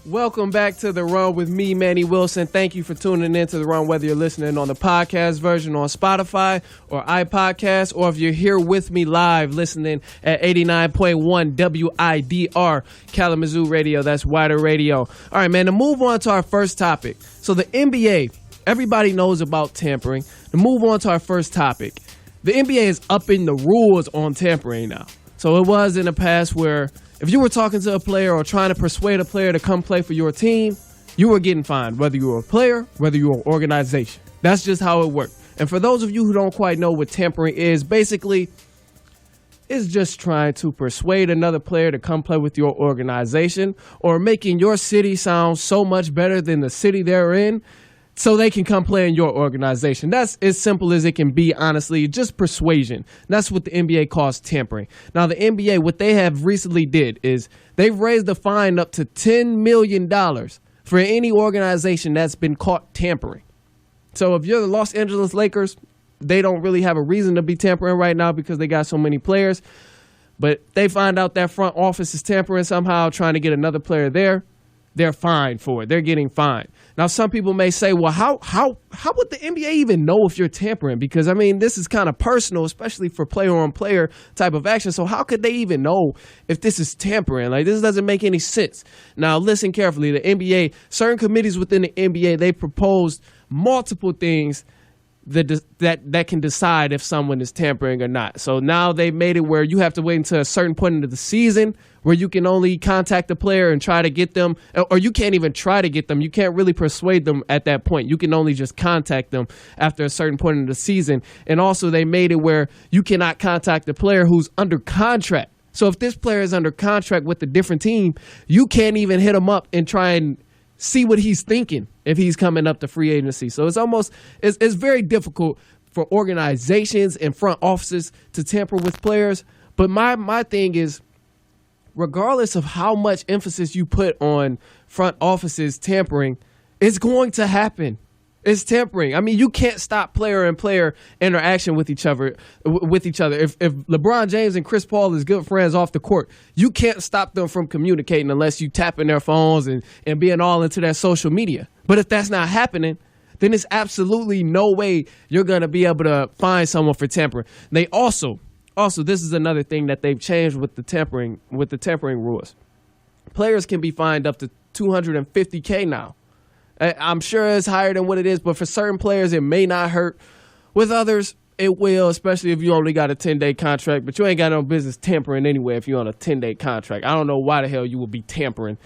Welcome back to The Run with me, Manny Wilson. Thank you for tuning in to The Run, whether you're listening on the podcast version on Spotify or iPodcast, or if you're here with me live listening at 89.1 WIDR Kalamazoo Radio. That's Wider Radio. All right, man, to move on to our first topic. So the NBA, everybody knows about tampering. To move on to our first topic, the NBA is upping the rules on tampering now. So it was in the past where if you were talking to a player or trying to persuade a player to come play for your team, you were getting fined, whether you were a player, whether you were an organization. That's just how it worked. And for those of you who don't quite know what tampering is, basically, it's just trying to persuade another player to come play with your organization or making your city sound so much better than the city they're in so they can come play in your organization. That's as simple as it can be, honestly, just persuasion. That's what the NBA calls tampering. Now, the NBA, what they have recently did is they've raised the fine up to $10 million for any organization that's been caught tampering. So if you're the Los Angeles Lakers, they don't really have a reason to be tampering right now because they got so many players. But they find out that front office is tampering somehow, trying to get another player there. They're fined for it. They're getting fined. Now, some people may say, well, how would the NBA even know if you're tampering? Because, I mean, this is kind of personal, especially for player-on-player type of action. So how could they even know if this is tampering? Like, this doesn't make any sense. Now, listen carefully. The NBA, certain committees within the NBA, they proposed multiple things that can decide if someone is tampering or not. So now they made it where you have to wait until a certain point into the season where you can only contact the player and try to get them, or you can't even try to get them. You can't really persuade them at that point. You can only just contact them after a certain point in the season. And also they made it where you cannot contact the player who's under contract. So if this player is under contract with a different team, you can't even hit him up and try and see what he's thinking if he's coming up to free agency. So it's very difficult for organizations and front offices to tamper with players. But my thing is, regardless of how much emphasis you put on front offices tampering, it's going to happen. It's tampering. I mean, you can't stop player and player interaction with each other. If LeBron James and Chris Paul is good friends off the court, you can't stop them from communicating unless you tapping their phones and being all into their social media. But if that's not happening, then there's absolutely no way you're going to be able to find someone for tampering. They also, this is another thing that they've changed with the tampering rules. Players can be fined up to $250K now. I'm sure it's higher than what it is, but for certain players, it may not hurt. With others, it will, especially if you only got a 10-day contract, but you ain't got no business tampering anyway if you're on a 10-day contract. I don't know why the hell you would be tampering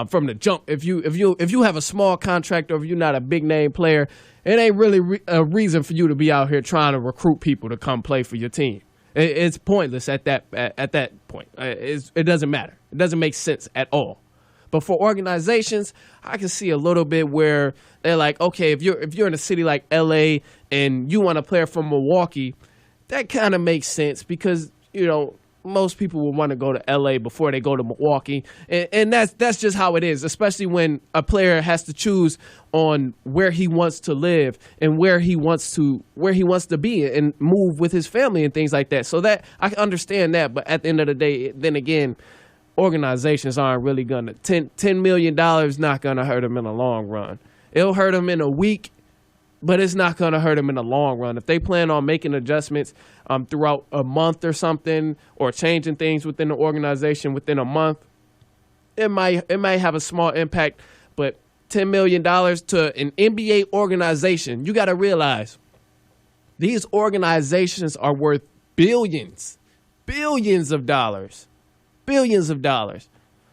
from the jump. If you have a small contract or if you're not a big-name player, it ain't really a reason for you to be out here trying to recruit people to come play for your team. It's pointless at that point. It doesn't matter. It doesn't make sense at all. But for organizations, I can see a little bit where they're like, okay, if you're in a city like LA and you want a player from Milwaukee, that kind of makes sense because, you know, most people will want to go to LA before they go to Milwaukee. And that's just how it is, especially when a player has to choose on where he wants to live and where he wants to be and move with his family and things like that. So that I understand that. But at the end of the day, then again, organizations aren't really going to $10 million not going to hurt them in the long run. It'll hurt them in a week, but it's not going to hurt them in the long run. If they plan on making adjustments throughout a month or something, or changing things within the organization within a month, it might have a small impact. But $10 million to an NBA organization, you got to realize these organizations are worth billions of dollars. Billions of dollars.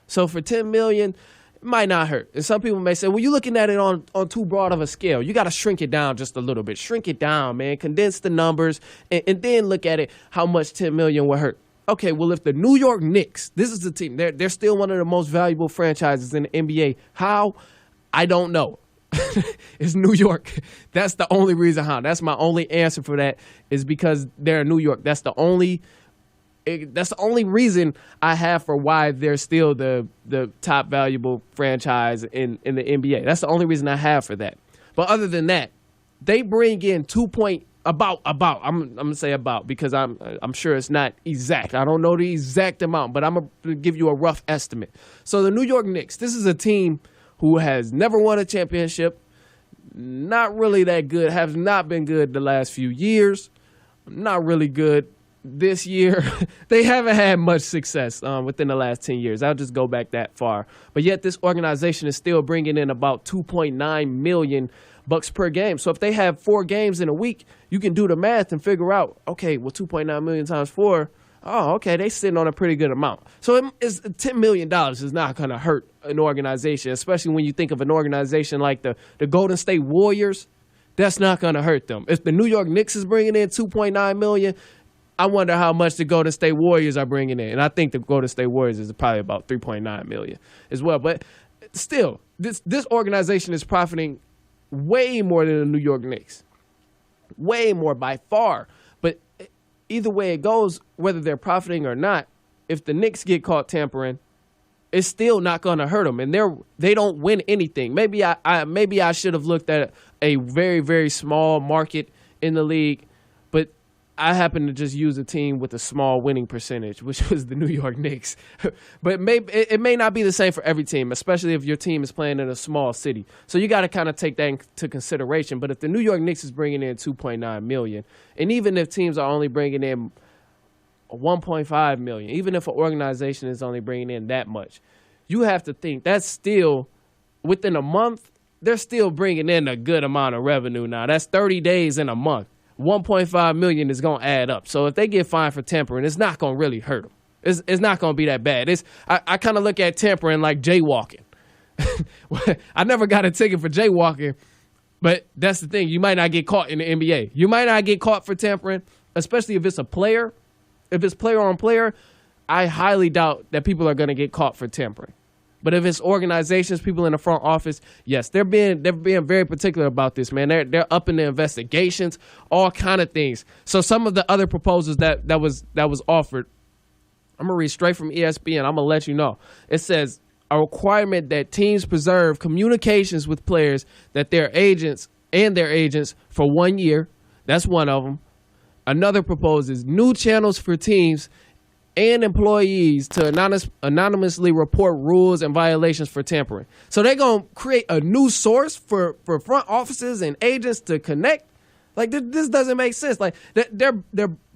So for $10 million, it might not hurt. And some people may say, well, you're looking at it on too broad of a scale. You got to shrink it down just a little bit. Shrink it down, man. Condense the numbers and then look at it, how much $10 million will hurt. Okay, well, if the New York Knicks, this is the team, they're still one of the most valuable franchises in the NBA. How? I don't know. It's New York. That's the only reason how. That's my only answer for that, is because they're in New York. That's the only reason I have for why they're still the top valuable franchise in the NBA. That's the only reason I have for that. But other than that, they bring in I'm gonna say about, because I'm sure it's not exact. I don't know the exact amount, but I'm gonna give you a rough estimate. So the New York Knicks, this is a team who has never won a championship, not really that good, have not been good the last few years, not really good this year. They haven't had much success within the last 10 years. I'll just go back that far. But yet this organization is still bringing in about $2.9 million per game. So if they have 4 games in a week, you can do the math and figure out, okay, well, 2.9 million times 4, oh, okay, they sitting on a pretty good amount. So it's $10 million is not going to hurt an organization, especially when you think of an organization like the Golden State Warriors. That's not going to hurt them. If the New York Knicks is bringing in $2.9 million, I wonder how much the Golden State Warriors are bringing in. And I think the Golden State Warriors is probably about $3.9 million as well. But still, this organization is profiting way more than the New York Knicks. Way more by far. But either way it goes, whether they're profiting or not, if the Knicks get caught tampering, it's still not going to hurt them. And they don't win anything. Maybe I should have looked at a very, very small market in the league. But I happen to just use a team with a small winning percentage, which was the New York Knicks. But it may not be the same for every team, especially if your team is playing in a small city. So you got to kind of take that into consideration. But if the New York Knicks is bringing in $2.9 million, and even if teams are only bringing in $1.5 million, even if an organization is only bringing in that much, you have to think that's still, within a month, they're still bringing in a good amount of revenue now. That's 30 days in a month. 1.5 million is going to add up. So if they get fined for tampering, it's not going to really hurt them. It's not going to be that bad. I kind of look at tampering like jaywalking. I never got a ticket for jaywalking, but that's the thing. You might not get caught in the NBA. You might not get caught for tampering, especially if it's a player. If it's player on player, I highly doubt that people are going to get caught for tampering. But if it's organizations, people in the front office, yes, they're being very particular about this, man. They're upping the investigations, all kind of things. So some of the other proposals that was offered, I'm gonna read straight from ESPN. I'm gonna let you know. It says a requirement that teams preserve communications with players that their agents for 1 year. That's one of them. Another proposes new channels for teams and employees to anonymously report rules and violations for tampering. So they're going to create a new source for front offices and agents to connect. Like, this doesn't make sense. Like, they're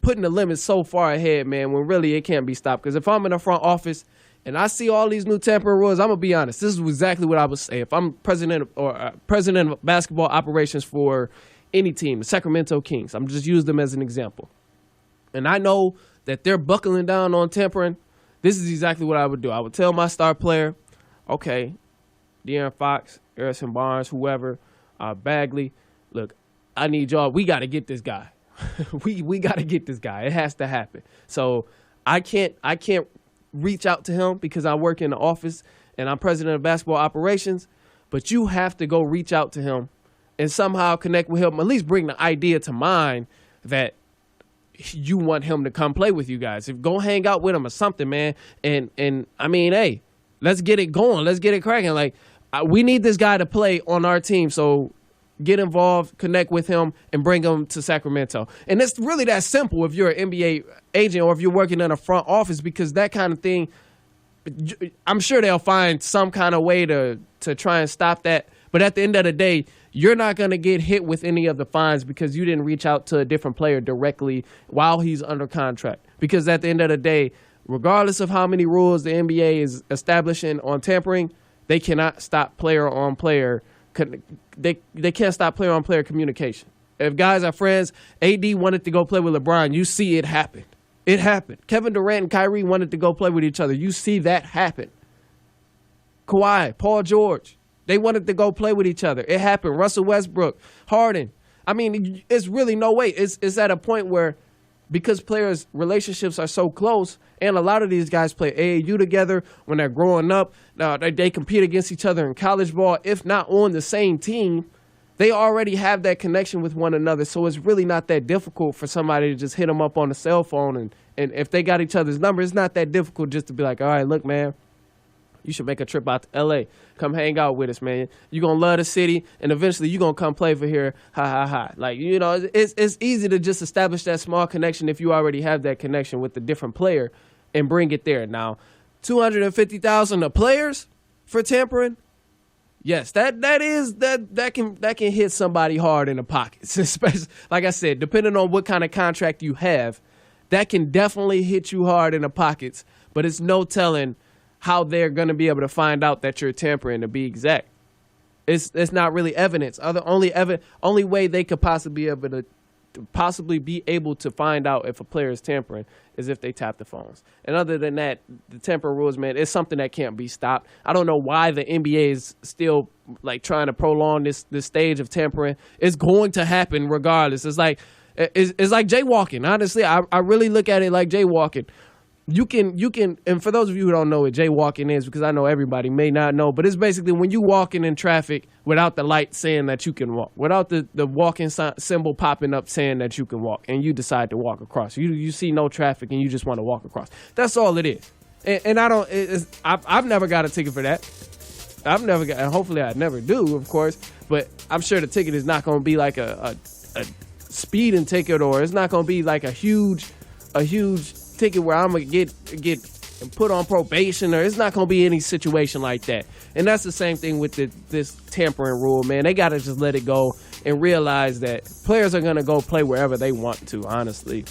putting the limits so far ahead, man, when really it can't be stopped. Because if I'm in the front office and I see all these new tampering rules, I'm going to be honest. This is exactly what I would say. If I'm president of basketball operations for any team, the Sacramento Kings, I'm just using them as an example. And I know that they're buckling down on tampering, this is exactly what I would do. I would tell my star player, okay, De'Aaron Fox, Harrison Barnes, whoever, Bagley, look, I need y'all. We got to get this guy. we got to get this guy. It has to happen. So I can't reach out to him because I work in the office and I'm president of basketball operations, but you have to go reach out to him and somehow connect with him, at least bring the idea to mind that you want him to come play with you guys. Go hang out with him or something, man. And I mean, hey, let's get it going. Let's get it cracking. Like, we need this guy to play on our team. So get involved, connect with him, and bring him to Sacramento. And it's really that simple if you're an NBA agent or if you're working in a front office, because that kind of thing, I'm sure they'll find some kind of way to try and stop that. But at the end of the day, you're not going to get hit with any of the fines because you didn't reach out to a different player directly while he's under contract. Because at the end of the day, regardless of how many rules the NBA is establishing on tampering, they cannot stop player on player. They can't stop player on player communication. If guys are friends, AD wanted to go play with LeBron. You see it happen. It happened. Kevin Durant and Kyrie wanted to go play with each other. You see that happen. Kawhi, Paul George. They wanted to go play with each other. It happened. Russell Westbrook, Harden. I mean, it's really no way. It's at a point where, because players' relationships are so close, and a lot of these guys play AAU together when they're growing up. Now, they compete against each other in college ball. If not on the same team, they already have that connection with one another. So it's really not that difficult for somebody to just hit them up on the cell phone. And if they got each other's number, it's not that difficult just to be like, all right, look, man, you should make a trip out to L.A. Come hang out with us, man. You're going to love the city, and eventually you're going to come play for here. Ha, ha, ha. Like, you know, it's easy to just establish that small connection if you already have that connection with the different player and bring it there. Now, $250,000 to players for tampering, Yes, that can hit somebody hard in the pockets. Especially, like I said, depending on what kind of contract you have, that can definitely hit you hard in the pockets. But it's no telling how they're going to be able to find out that you're tampering. To be exact, it's not really evidence. Only way they could possibly be able to find out if a player is tampering is if they tap the phones. And other than that, the tampering rules, man, it's something that can't be stopped. I don't know why the NBA is still like trying to prolong this stage of tampering. It's going to happen regardless. It's like jaywalking. Honestly, I really look at it like jaywalking. You can, and for those of you who don't know what jaywalking is, because I know everybody may not know, but it's basically when you walking in traffic without the light saying that you can walk, without the walking symbol popping up saying that you can walk, and you decide to walk across. You see no traffic and you just want to walk across. That's all it is. And I've never got a ticket for that. I've never got, and hopefully I never do, of course, but I'm sure the ticket is not going to be like a speeding ticket, or it's not going to be like a huge ticket where I'm gonna get put on probation, or it's not gonna be any situation like that. And that's the same thing with this tampering rule, man. They gotta just let it go and realize that players are gonna go play wherever they want to, honestly.